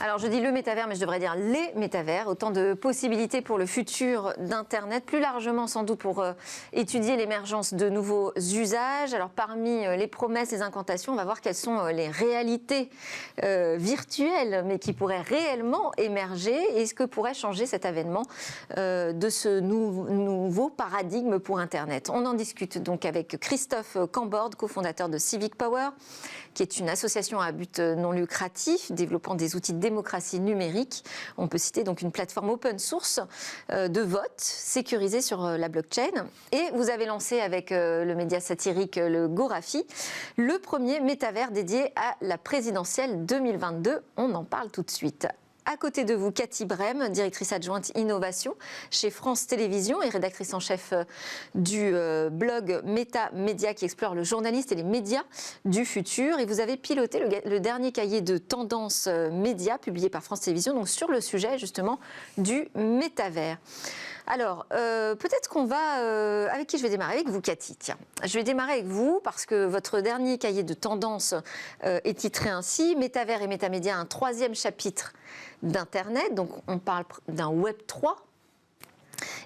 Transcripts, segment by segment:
Alors je dis le métavers, mais je devrais dire les métavers. Autant de possibilités pour le futur d'Internet, plus largement sans doute pour étudier l'émergence de nouveaux usages. Alors parmi les promesses, les incantations, on va voir quelles sont les réalités virtuelles, mais qui pourraient réellement émerger. Et ce que pourrait changer cet avènement de ce nouveau paradigme pour Internet. On en discute donc avec Christophe Cambord, cofondateur de Civic Power, qui est une association à but non lucratif développant des outils de démocratie numérique. On peut citer donc une plateforme open source de vote sécurisée sur la blockchain. Et vous avez lancé avec le média satirique le Gorafi, le premier métavers dédié à la présidentielle 2022. On en parle tout de suite. À côté de vous, Cathy Brem, directrice adjointe innovation chez France Télévisions et rédactrice en chef du blog Méta Média qui explore le journaliste et les médias du futur. Et vous avez piloté le dernier cahier de tendance média publié par France Télévisions, donc sur le sujet justement du métavers. Alors, peut-être qu'on va... avec qui je vais démarrer? Avec vous, Cathy. Tiens, je vais démarrer avec vous parce que votre dernier cahier de tendance est titré ainsi « Métavers et métamédia, un troisième chapitre d'Internet ». Donc, on parle d'un Web 3.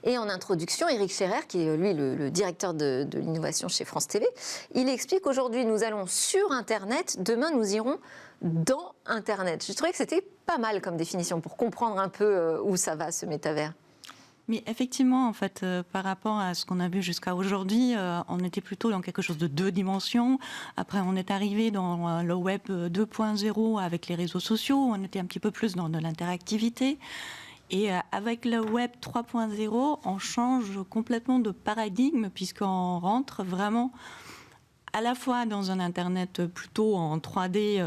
Et en introduction, Éric Scherer, qui est lui le directeur de l'innovation chez France TV, il explique qu'aujourd'hui, nous allons sur Internet, demain, nous irons dans Internet. Je trouvais que c'était pas mal comme définition pour comprendre un peu où ça va, ce métavers. Mais effectivement, en fait, par rapport à ce qu'on a vu jusqu'à aujourd'hui, on était plutôt dans quelque chose de deux dimensions. Après, on est arrivé dans le web 2.0 avec les réseaux sociaux. On était un petit peu plus dans de l'interactivité. Et avec le web 3.0, on change complètement de paradigme puisqu'on rentre vraiment à la fois dans un Internet plutôt en 3D,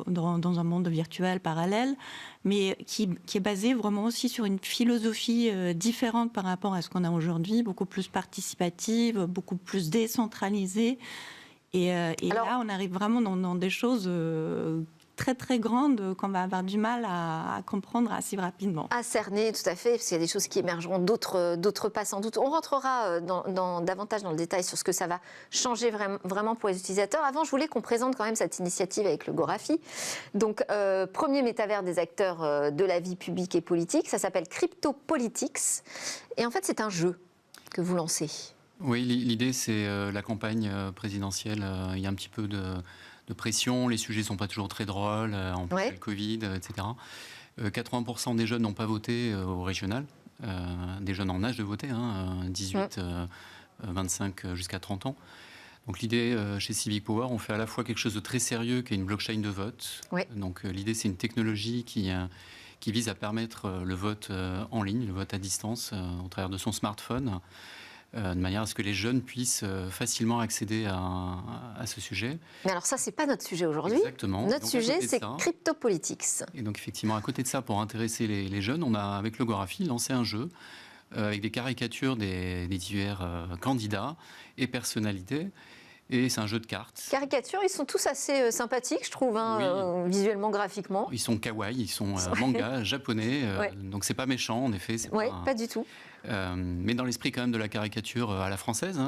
dans un monde virtuel parallèle, mais qui est basé vraiment aussi sur une philosophie différente par rapport à ce qu'on a aujourd'hui, beaucoup plus participative, beaucoup plus décentralisée. Et alors, là, on arrive vraiment dans des choses très très grande qu'on va avoir du mal à comprendre assez rapidement. À cerner, tout à fait, parce qu'il y a des choses qui émergeront, d'autres pas sans doute. On rentrera davantage dans le détail sur ce que ça va changer vraiment pour les utilisateurs. Avant, je voulais qu'on présente quand même cette initiative avec le Gorafi. Donc, premier métavers des acteurs de la vie publique et politique, ça s'appelle CryptoPolitics. Et en fait, c'est un jeu que vous lancez. Oui, l'idée, c'est la campagne présidentielle. Il y a un petit peu de pression, les sujets ne sont pas toujours très drôles, en plus le Covid, etc. 80% des jeunes n'ont pas voté au régional, des jeunes en âge de voter, 18, 25 jusqu'à 30 ans. Donc l'idée, chez Civic Power, on fait à la fois quelque chose de très sérieux, qui est une blockchain de vote. Donc l'idée, c'est une technologie qui vise à permettre le vote en ligne, le vote à distance, au travers de son smartphone, de manière à ce que les jeunes puissent facilement accéder à ce sujet. Mais alors ça, c'est pas notre sujet aujourd'hui. Exactement. Notre sujet, c'est CryptoPolitics. Et donc effectivement, à côté de ça, pour intéresser les jeunes, on a, avec le Gorafi, lancé un jeu avec des caricatures des divers candidats et personnalités. Et c'est un jeu de cartes. Caricatures, ils sont tous assez sympathiques, je trouve, visuellement, graphiquement. Ils sont kawaii, ils sont manga, japonais, donc c'est pas méchant, en effet. Oui, pas du tout. Mais dans l'esprit quand même de la caricature à la française,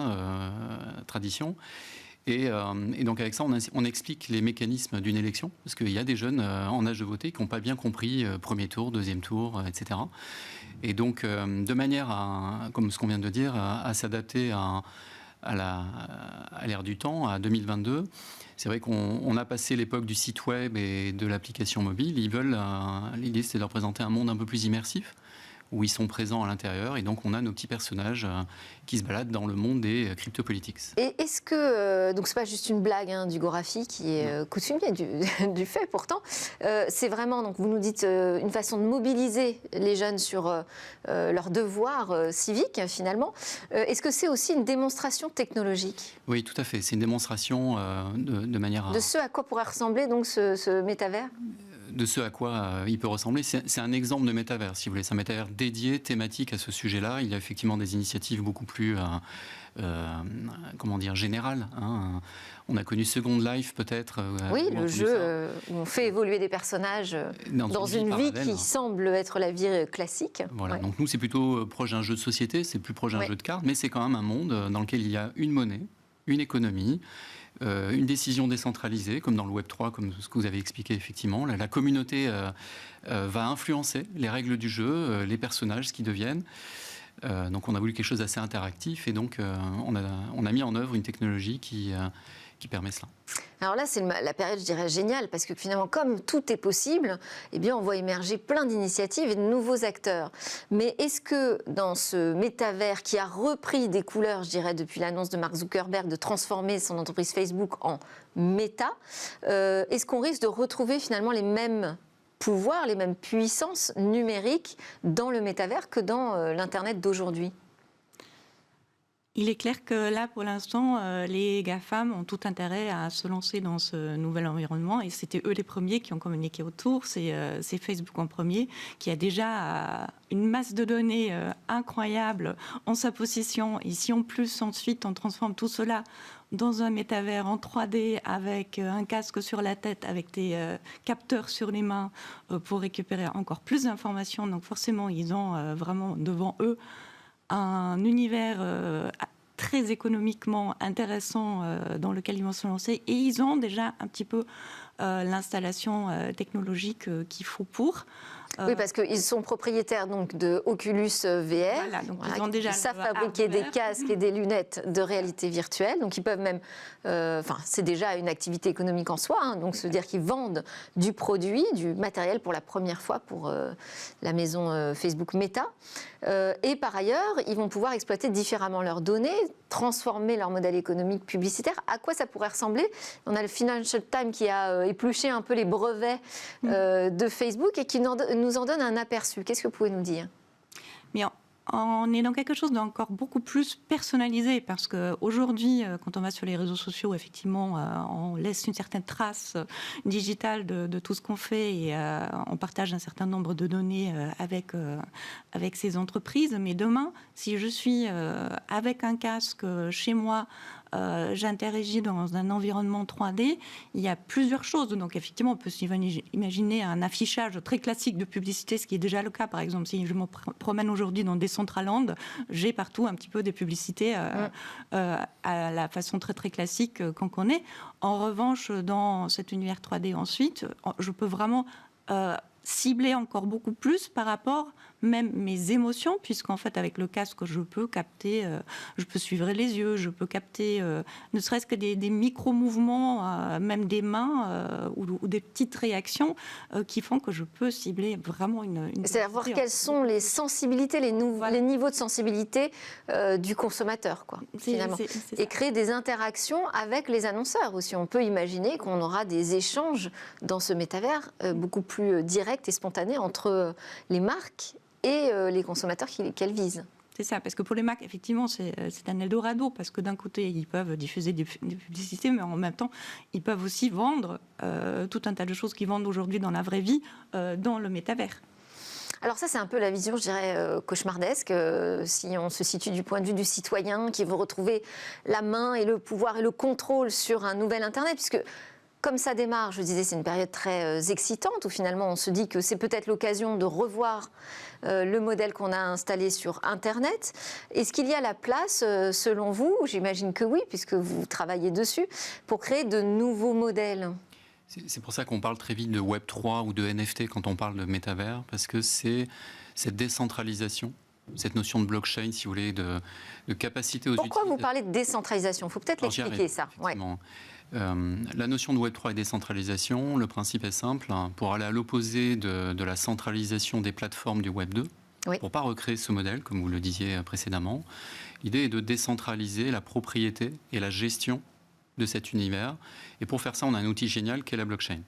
tradition. Et donc avec ça, on explique les mécanismes d'une élection, parce qu'il y a des jeunes en âge de voter qui n'ont pas bien compris premier tour, deuxième tour, etc. Et donc, de manière à, comme ce qu'on vient de dire, à s'adapter à l'ère du temps, à 2022. C'est vrai qu'on a passé l'époque du site web et de l'application mobile. L'idée, c'est de leur présenter un monde un peu plus immersif, où ils sont présents à l'intérieur, et donc on a nos petits personnages qui se baladent dans le monde des CryptoPolitics. Et est-ce que, donc c'est pas juste une blague du Gorafi qui est coutumier du fait pourtant, c'est vraiment, donc vous nous dites, une façon de mobiliser les jeunes sur leurs devoirs civiques finalement. Est-ce que c'est aussi une démonstration technologique? Oui, tout à fait, c'est une démonstration de manière... De ce à quoi pourrait ressembler donc ce métavers? De ce à quoi il peut ressembler. C'est un exemple de métavers, si vous voulez. C'est un métavers dédié, thématique à ce sujet-là. Il y a effectivement des initiatives beaucoup plus, comment dire, générales. On a connu Second Life, peut-être. Oui, le jeu où on fait évoluer des personnages dans une vie qui semble être la vie classique. Voilà, donc nous, c'est plutôt proche d'un jeu de société, c'est plus proche d'un jeu de cartes, mais c'est quand même un monde dans lequel il y a une monnaie, une économie, une décision décentralisée, comme dans le Web 3, comme ce que vous avez expliqué effectivement. La communauté va influencer les règles du jeu, les personnages, ce qu'ils deviennent. Donc on a voulu quelque chose d'assez interactif et donc on a mis en œuvre une technologie qui permet cela. Alors là, c'est la période, je dirais, géniale, parce que finalement, comme tout est possible, eh bien, on voit émerger plein d'initiatives et de nouveaux acteurs. Mais est-ce que dans ce métavers qui a repris des couleurs, je dirais, depuis l'annonce de Mark Zuckerberg de transformer son entreprise Facebook en Meta, est-ce qu'on risque de retrouver finalement les mêmes pouvoirs, les mêmes puissances numériques dans le métavers que dans l'Internet d'aujourd'hui ? Il est clair que là, pour l'instant, les GAFAM ont tout intérêt à se lancer dans ce nouvel environnement et c'était eux les premiers qui ont communiqué autour. C'est Facebook en premier qui a déjà une masse de données incroyable en sa possession. Et si en plus, ensuite, on transforme tout cela dans un métavers en 3D avec un casque sur la tête, avec des capteurs sur les mains pour récupérer encore plus d'informations. Donc forcément, ils ont vraiment devant eux un univers très économiquement intéressant dans lequel ils vont se lancer. Et ils ont déjà un petit peu l'installation technologique qu'il faut pour. Oui, parce qu'ils sont propriétaires donc, de Oculus VR. Voilà, donc ils savent fabriquer des casques et des lunettes de réalité virtuelle. Donc ils peuvent même... c'est déjà une activité économique en soi. Hein, donc se dire qu'ils vendent du produit, du matériel pour la première fois pour la maison Facebook Meta. Et par ailleurs, ils vont pouvoir exploiter différemment leurs données, transformer leur modèle économique publicitaire. À quoi ça pourrait ressembler ? On a le Financial Times qui a épluché un peu les brevets de Facebook et qui nous en donne un aperçu. Qu'est-ce que vous pouvez nous dire ? Mais on est dans quelque chose d'encore beaucoup plus personnalisé parce qu'aujourd'hui, quand on va sur les réseaux sociaux, effectivement, on laisse une certaine trace digitale de tout ce qu'on fait et on partage un certain nombre de données avec ces entreprises. Mais demain, si je suis avec un casque chez moi, j'interagis dans un environnement 3D, il y a plusieurs choses. Donc effectivement, on peut s'imaginer un affichage très classique de publicité, ce qui est déjà le cas. Par exemple, si je me promène aujourd'hui dans Decentraland, j'ai partout un petit peu des publicités à la façon très très classique qu'on connaît. En revanche, dans cet univers 3D ensuite, je peux vraiment cibler encore beaucoup plus par rapport même mes émotions, puisqu'en fait avec le casque je peux capter, je peux suivre les yeux, je peux capter ne serait-ce que des micro-mouvements, même des mains ou des petites réactions qui font que je peux cibler vraiment une c'est-à-dire voir quelles sont les sensibilités, les niveaux de sensibilité du consommateur, quoi, finalement. Et créer des interactions avec les annonceurs aussi. On peut imaginer qu'on aura des échanges dans ce métavers beaucoup plus directs et spontanés entre les marques et les consommateurs qu'elles visent. C'est ça, parce que pour les marques, effectivement, c'est un Eldorado, parce que d'un côté, ils peuvent diffuser des publicités, mais en même temps, ils peuvent aussi vendre tout un tas de choses qu'ils vendent aujourd'hui dans la vraie vie, dans le métavers. Alors ça, c'est un peu la vision, je dirais, cauchemardesque, si on se situe du point de vue du citoyen qui veut retrouver la main et le pouvoir et le contrôle sur un nouvel Internet, puisque... Comme ça démarre, je disais, c'est une période très excitante où finalement on se dit que c'est peut-être l'occasion de revoir le modèle qu'on a installé sur Internet. Est-ce qu'il y a la place, selon vous, j'imagine que oui, puisque vous travaillez dessus, pour créer de nouveaux modèles ? C'est pour ça qu'on parle très vite de Web 3 ou de NFT quand on parle de métavers, parce que c'est cette décentralisation, cette notion de blockchain, si vous voulez, de capacité aux utilisateurs. Pourquoi vous parlez de décentralisation ? Il faut peut-être l'expliquer, ça. Ouais. La notion de Web 3 et décentralisation, le principe est simple, pour aller à l'opposé de la centralisation des plateformes du Web 2, pour ne pas recréer ce modèle, comme vous le disiez précédemment. L'idée est de décentraliser la propriété et la gestion de cet univers. Et pour faire ça, on a un outil génial qui est la blockchain.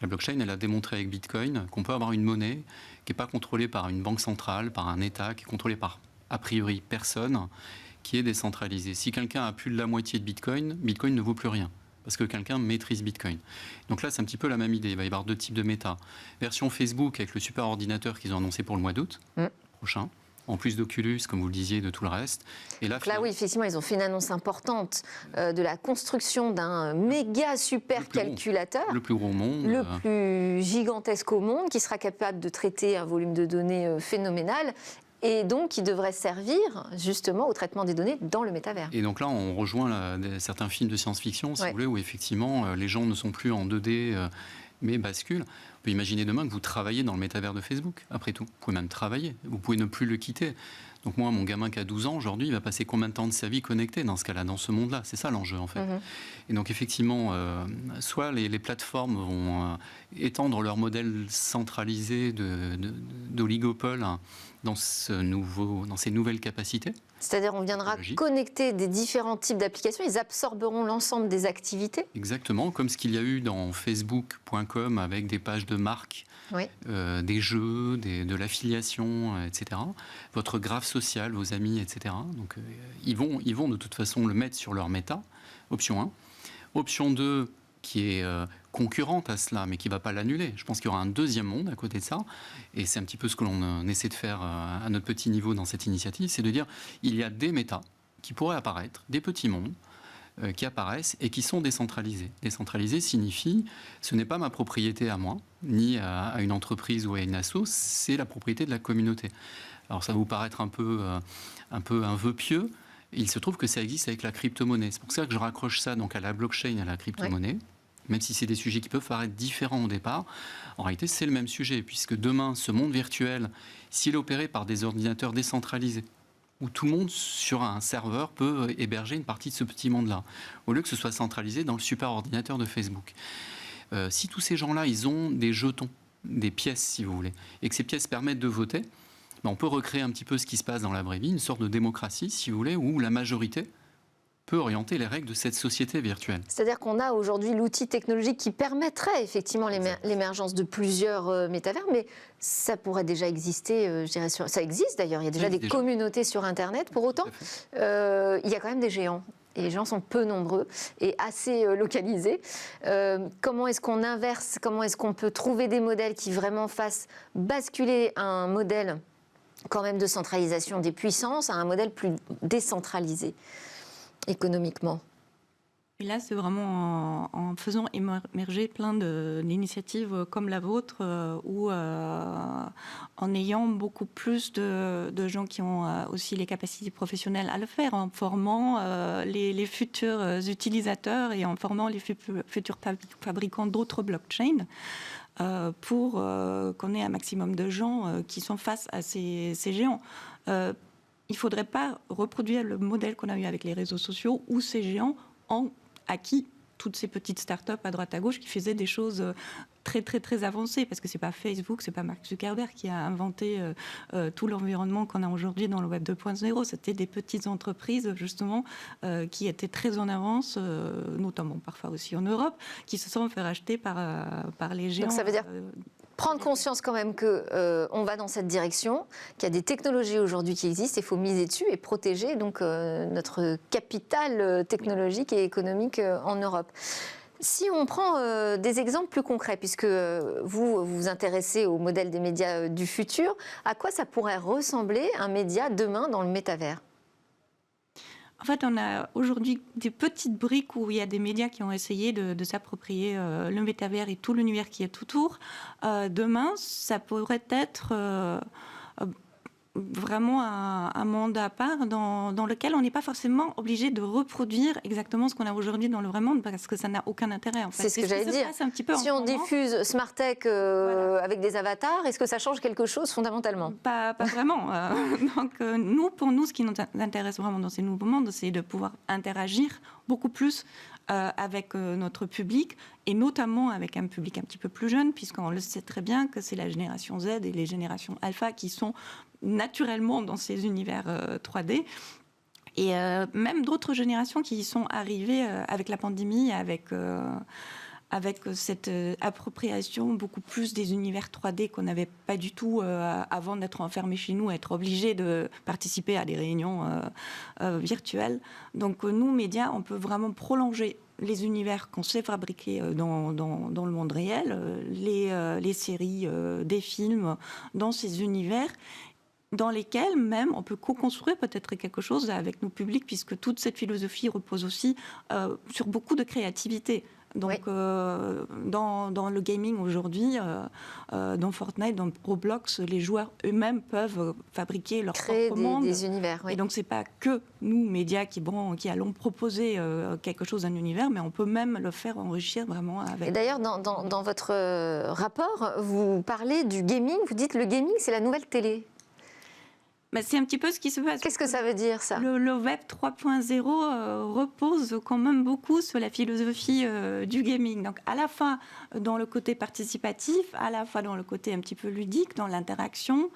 La blockchain, elle a démontré avec Bitcoin qu'on peut avoir une monnaie qui n'est pas contrôlée par une banque centrale, par un État, qui est contrôlée par, a priori, personne, qui est décentralisée. Si quelqu'un a plus de la moitié de Bitcoin, Bitcoin ne vaut plus rien, parce que quelqu'un maîtrise Bitcoin. Donc là, c'est un petit peu la même idée. Il va y avoir deux types de méta. Version Facebook avec le super ordinateur qu'ils ont annoncé pour le mois d'août prochain, en plus d'Oculus, comme vous le disiez, de tout le reste. Et là, oui, effectivement, ils ont fait une annonce importante de la construction d'un méga super calculateur. Le plus gros au monde. Le plus gigantesque au monde, qui sera capable de traiter un volume de données phénoménal. et donc qui devrait servir justement au traitement des données dans le métavers. Et donc là, on rejoint certains films de science-fiction, si vous voulez, où effectivement, les gens ne sont plus en 2D, mais basculent. On peut imaginer demain que vous travaillez dans le métavers de Facebook, après tout. Vous pouvez même travailler, vous pouvez ne plus le quitter. Donc moi, mon gamin qui a 12 ans, aujourd'hui, il va passer combien de temps de sa vie connecté dans ce cas-là, dans ce monde-là? C'est ça l'enjeu, en fait. Et donc effectivement, soit les plateformes vont étendre leur modèle centralisé d'oligopole dans ces nouvelles capacités. C'est-à-dire on viendra connecter des différents types d'applications, ils absorberont l'ensemble des activités. Exactement, comme ce qu'il y a eu dans Facebook.com avec des pages de marque, des jeux, de l'affiliation, etc. Votre graphe social, vos amis, etc. Donc ils vont de toute façon le mettre sur leur méta, option 1. Option 2, qui est concurrente à cela, mais qui ne va pas l'annuler. Je pense qu'il y aura un deuxième monde à côté de ça, et c'est un petit peu ce que l'on essaie de faire à notre petit niveau dans cette initiative, c'est de dire il y a des métas qui pourraient apparaître, des petits mondes qui apparaissent et qui sont décentralisés. Décentralisé signifie ce n'est pas ma propriété à moi, ni à une entreprise ou à une asso, c'est la propriété de la communauté. Alors ça va vous paraître un peu un vœu pieux. Il se trouve que ça existe avec la crypto-monnaie. C'est pour ça que je raccroche ça donc à la blockchain, à la crypto-monnaie. Même si c'est des sujets qui peuvent paraître différents au départ, en réalité, c'est le même sujet, puisque demain, ce monde virtuel, s'il est opéré par des ordinateurs décentralisés, où tout le monde, sur un serveur, peut héberger une partie de ce petit monde-là, au lieu que ce soit centralisé dans le superordinateur de Facebook. Si tous ces gens-là, ils ont des jetons, des pièces, si vous voulez, et que ces pièces permettent de voter, on peut recréer un petit peu ce qui se passe dans la vraie vie, une sorte de démocratie, si vous voulez, où la majorité peut orienter les règles de cette société virtuelle. C'est-à-dire qu'on a aujourd'hui l'outil technologique qui permettrait effectivement l'émergence de plusieurs métavers, mais ça pourrait déjà exister, je dirais, ça existe d'ailleurs, il y a déjà des communautés sur Internet. Pour autant, il y a quand même des géants. Et les gens sont peu nombreux et assez localisés. Comment est-ce qu'on inverse? Comment est-ce qu'on peut trouver des modèles qui vraiment fassent basculer un modèle quand même de centralisation des puissances à un modèle plus décentralisé économiquement? Et là, c'est vraiment en faisant émerger plein d'initiatives comme la vôtre, ou en ayant beaucoup plus de gens qui ont aussi les capacités professionnelles à le faire, en formant les futurs utilisateurs et en formant les futurs fabricants d'autres blockchains, pour qu'on ait un maximum de gens qui sont face à ces géants. Il ne faudrait pas reproduire le modèle qu'on a eu avec les réseaux sociaux où ces géants ont acquis toutes ces petites startups à droite à gauche qui faisaient des choses très très très avancées, parce que c'est pas Facebook, c'est pas Mark Zuckerberg qui a inventé tout l'environnement qu'on a aujourd'hui dans le Web 2.0. C'était des petites entreprises justement qui étaient très en avance, notamment parfois aussi en Europe, qui se sont fait racheter par les géants. Donc ça veut dire prendre conscience quand même qu'on va dans cette direction, qu'il y a des technologies aujourd'hui qui existent, il faut miser dessus et protéger donc, notre capital technologique et économique en Europe. Si on prend des exemples plus concrets, puisque vous vous intéressez au modèle des médias du futur, à quoi ça pourrait ressembler un média demain dans le métavers ? En fait, on a aujourd'hui des petites briques où il y a des médias qui ont essayé de s'approprier le métavers et tout l'univers qui est autour. Demain, ça pourrait être vraiment un monde à part dans lequel on n'est pas forcément obligé de reproduire exactement ce qu'on a aujourd'hui dans le vrai monde, parce que ça n'a aucun intérêt. En fait. C'est ce que j'allais dire. Si on diffuse Smart Tech voilà, avec des avatars, est-ce que ça change quelque chose fondamentalement ? Pas vraiment. Donc, pour nous, ce qui nous intéresse vraiment dans ces nouveaux mondes, c'est de pouvoir interagir beaucoup plus avec notre public, et notamment avec un public un petit peu plus jeune, puisqu'on le sait très bien que c'est la génération Z et les générations alpha qui sont naturellement dans ces univers 3D. Et même d'autres générations qui sont arrivées avec la pandémie, avec cette appropriation beaucoup plus des univers 3D qu'on n'avait pas du tout avant d'être enfermés chez nous, être obligés de participer à des réunions virtuelles. Donc nous, médias, on peut vraiment prolonger les univers qu'on sait fabriquer dans le monde réel, les séries, des films, dans ces univers dans lesquels même on peut co-construire peut-être quelque chose avec nos publics, puisque toute cette philosophie repose aussi sur beaucoup de créativité. Donc, Oui. dans le gaming aujourd'hui, dans Fortnite, dans Roblox, les joueurs eux-mêmes peuvent fabriquer leur Créer propre monde. des univers. Oui. Et donc, c'est pas que nous, médias, qui allons proposer quelque chose d'un univers, mais on peut même le faire enrichir vraiment avec. Et d'ailleurs, dans votre rapport, vous parlez du gaming. Vous dites le gaming, c'est la nouvelle télé. Mais c'est un petit peu ce qui se passe. Qu'est-ce que ça veut dire, ça ? Le Web 3.0 repose quand même beaucoup sur la philosophie du gaming. Donc, à la fois dans le côté participatif, à la fois dans le côté un petit peu ludique, dans l'interaction.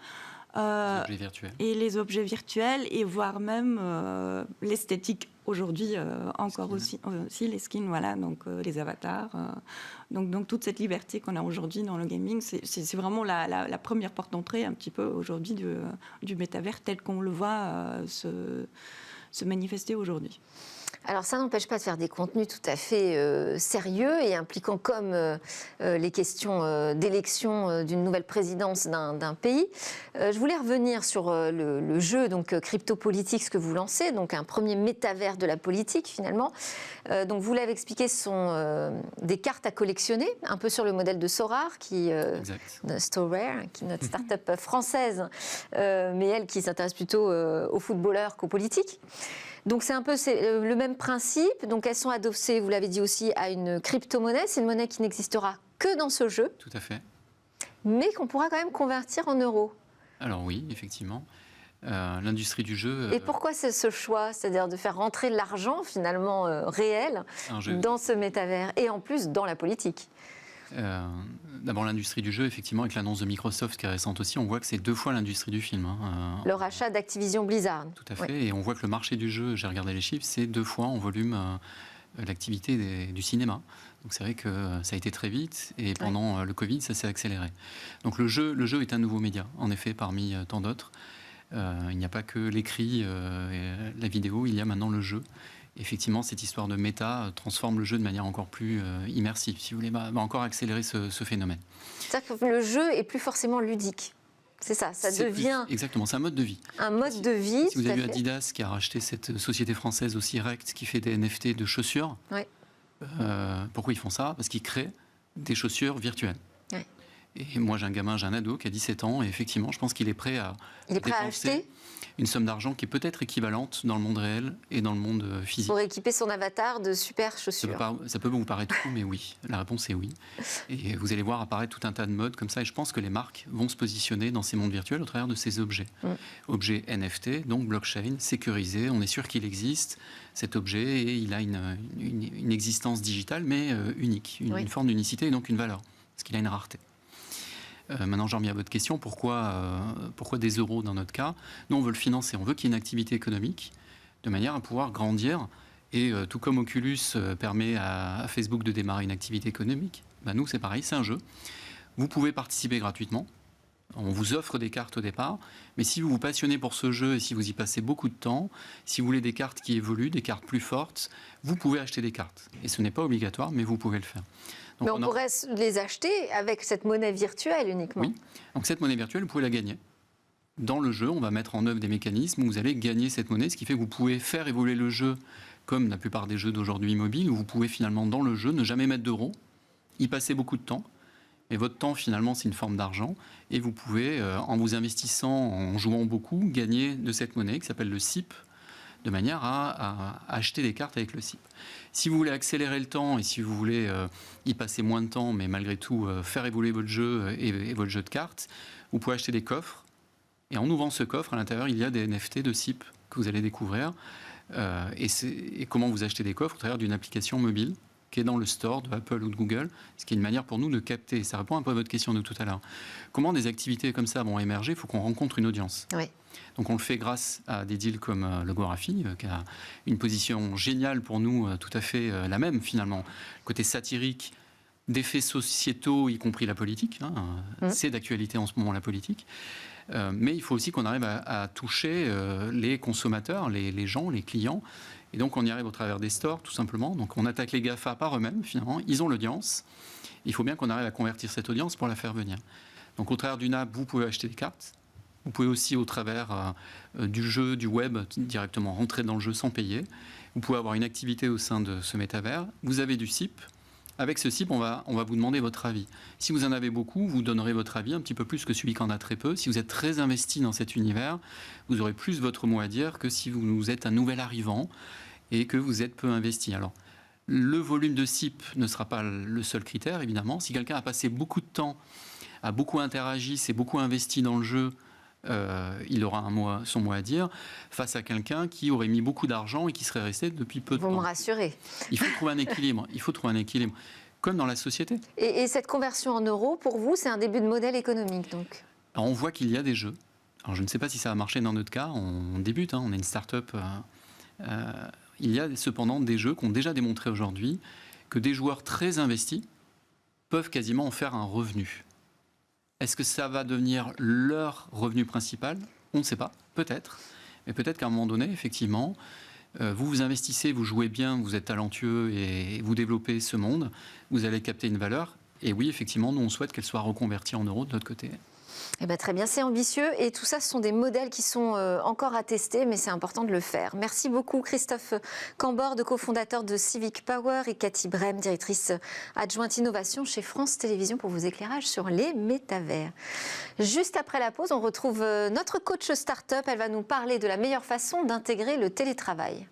Les objets virtuels. Et les objets virtuels, et voire même l'esthétique aujourd'hui, encore aussi les skins, voilà, donc les avatars. Donc toute cette liberté qu'on a aujourd'hui dans le gaming, c'est vraiment la première porte d'entrée un petit peu aujourd'hui du métavers tel qu'on le voit se manifester aujourd'hui. Alors ça n'empêche pas de faire des contenus tout à fait sérieux et impliquant comme les questions d'élection d'une nouvelle présidence d'un pays. Je voulais revenir sur le jeu donc crypto-politique, ce que vous lancez, donc un premier métavers de la politique finalement. Donc vous l'avez expliqué, ce sont des cartes à collectionner, un peu sur le modèle de Sorare, Storare, qui est notre start-up française, mais elle qui s'intéresse plutôt aux footballeurs qu'aux politiques. Donc c'est un peu le même principe. Donc elles sont adossées, vous l'avez dit aussi, à une crypto-monnaie. C'est une monnaie qui n'existera que dans ce jeu. Tout à fait. Mais qu'on pourra quand même convertir en euros. Alors oui, effectivement. L'industrie du jeu... Et pourquoi c'est ce choix, c'est-à-dire de faire rentrer de l'argent finalement réel dans ce métavers et en plus dans la politique? D'abord l'industrie du jeu, effectivement, avec l'annonce de Microsoft qui est récente aussi, on voit que c'est 2 fois l'industrie du film. Le rachat d'Activision Blizzard. Tout à fait, et on voit que le marché du jeu, j'ai regardé les chiffres, c'est 2 fois en volume l'activité du cinéma. Donc c'est vrai que ça a été très vite, et pendant le Covid, ça s'est accéléré. Donc le jeu est un nouveau média, en effet, parmi tant d'autres. Il n'y a pas que l'écrit, la vidéo, il y a maintenant le jeu. Effectivement, cette histoire de méta transforme le jeu de manière encore plus immersive, si vous voulez, va encore accélérer ce phénomène. C'est-à-dire que le jeu est plus forcément ludique. C'est ça, ça devient... Exactement, c'est un mode de vie. Un mode de vie, si vous avez vu Adidas qui a racheté cette société française aussi Rect qui fait des NFT de chaussures, pourquoi ils font ça? Parce qu'ils créent des chaussures virtuelles. Ouais. Et moi, j'ai un ado qui a 17 ans, et effectivement, je pense qu'il est prêt à acheter une somme d'argent qui est peut-être équivalente dans le monde réel et dans le monde physique. Pour équiper son avatar de super chaussures. Ça peut vous paraître fou, mais oui. La réponse est oui. Et vous allez voir apparaître tout un tas de modes comme ça, et je pense que les marques vont se positionner dans ces mondes virtuels au travers de ces objets. Objets NFT, donc blockchain, sécurisé, on est sûr qu'il existe, cet objet, et il a une existence digitale, mais unique, une forme d'unicité et donc une valeur, parce qu'il a une rareté. Maintenant, j'en reviens à votre question, pourquoi des euros dans notre cas? Nous, on veut le financer, on veut qu'il y ait une activité économique de manière à pouvoir grandir. Et tout comme Oculus permet à Facebook de démarrer une activité économique, nous, c'est pareil, c'est un jeu. Vous pouvez participer gratuitement. On vous offre des cartes au départ, mais si vous vous passionnez pour ce jeu et si vous y passez beaucoup de temps, si vous voulez des cartes qui évoluent, des cartes plus fortes, vous pouvez acheter des cartes. Et ce n'est pas obligatoire, mais vous pouvez le faire. Donc mais on pourrait les acheter avec cette monnaie virtuelle uniquement. Oui, donc cette monnaie virtuelle, vous pouvez la gagner. Dans le jeu, on va mettre en œuvre des mécanismes où vous allez gagner cette monnaie, ce qui fait que vous pouvez faire évoluer le jeu comme la plupart des jeux d'aujourd'hui mobiles, où vous pouvez finalement dans le jeu ne jamais mettre d'euros, y passer beaucoup de temps. Et votre temps, finalement, c'est une forme d'argent. Et vous pouvez, en vous investissant, en jouant beaucoup, gagner de cette monnaie qui s'appelle le SIP, de manière à acheter des cartes avec le SIP. Si vous voulez accélérer le temps et si vous voulez y passer moins de temps, mais malgré tout faire évoluer votre jeu et votre jeu de cartes, vous pouvez acheter des coffres. Et en ouvrant ce coffre, à l'intérieur, il y a des NFT de SIP que vous allez découvrir. Et comment vous achetez des coffres? Au travers d'une application mobile qui est dans le store de Apple ou de Google, ce qui est une manière pour nous de capter. Ça répond un peu à votre question de tout à l'heure. Comment des activités comme ça vont émerger? Il faut qu'on rencontre une audience. Oui. Donc on le fait grâce à des deals comme Logographie, qui a une position géniale pour nous, tout à fait la même finalement. Côté satirique, d'effets sociétaux, y compris la politique. C'est d'actualité en ce moment la politique. Mais il faut aussi qu'on arrive à toucher les consommateurs, les gens, les clients. Et donc, on y arrive au travers des stores, tout simplement. Donc, on attaque les GAFA par eux-mêmes, finalement. Ils ont l'audience. Il faut bien qu'on arrive à convertir cette audience pour la faire venir. Donc, au travers d'une app, vous pouvez acheter des cartes. Vous pouvez aussi, au travers du jeu, du web, directement rentrer dans le jeu sans payer. Vous pouvez avoir une activité au sein de ce métavers. Vous avez du SIP. Avec ce CIP, on va vous demander votre avis. Si vous en avez beaucoup, vous donnerez votre avis un petit peu plus que celui qui en a très peu. Si vous êtes très investi dans cet univers, vous aurez plus votre mot à dire que si vous êtes un nouvel arrivant et que vous êtes peu investi. Alors, le volume de CIP ne sera pas le seul critère, évidemment. Si quelqu'un a passé beaucoup de temps, a beaucoup interagi, s'est beaucoup investi dans le jeu, il aura son mot à dire, face à quelqu'un qui aurait mis beaucoup d'argent et qui serait resté depuis peu de temps. Vous me rassurez. Il faut trouver un équilibre. Il faut trouver un équilibre, comme dans la société. Et cette conversion en euros, pour vous, c'est un début de modèle économique, donc? Alors, on voit qu'il y a des jeux. Alors, je ne sais pas si ça va marcher dans notre cas. On débute, on est une start-up. Il y a cependant des jeux qui ont déjà démontré aujourd'hui que des joueurs très investis peuvent quasiment en faire un revenu. Est-ce que ça va devenir leur revenu principal? On ne sait pas, peut-être. Mais peut-être qu'à un moment donné, effectivement, vous investissez, vous jouez bien, vous êtes talentueux et vous développez ce monde, vous allez capter une valeur. Et oui, effectivement, nous, on souhaite qu'elle soit reconvertie en euros de notre côté. Eh bien, très bien, c'est ambitieux. Et tout ça, ce sont des modèles qui sont encore à tester, mais c'est important de le faire. Merci beaucoup, Christophe Camborde, cofondateur de Civic Power, et Cathy Brem, directrice adjointe innovation chez France Télévisions, pour vos éclairages sur les métavers. Juste après la pause, on retrouve notre coach start-up. Elle va nous parler de la meilleure façon d'intégrer le télétravail.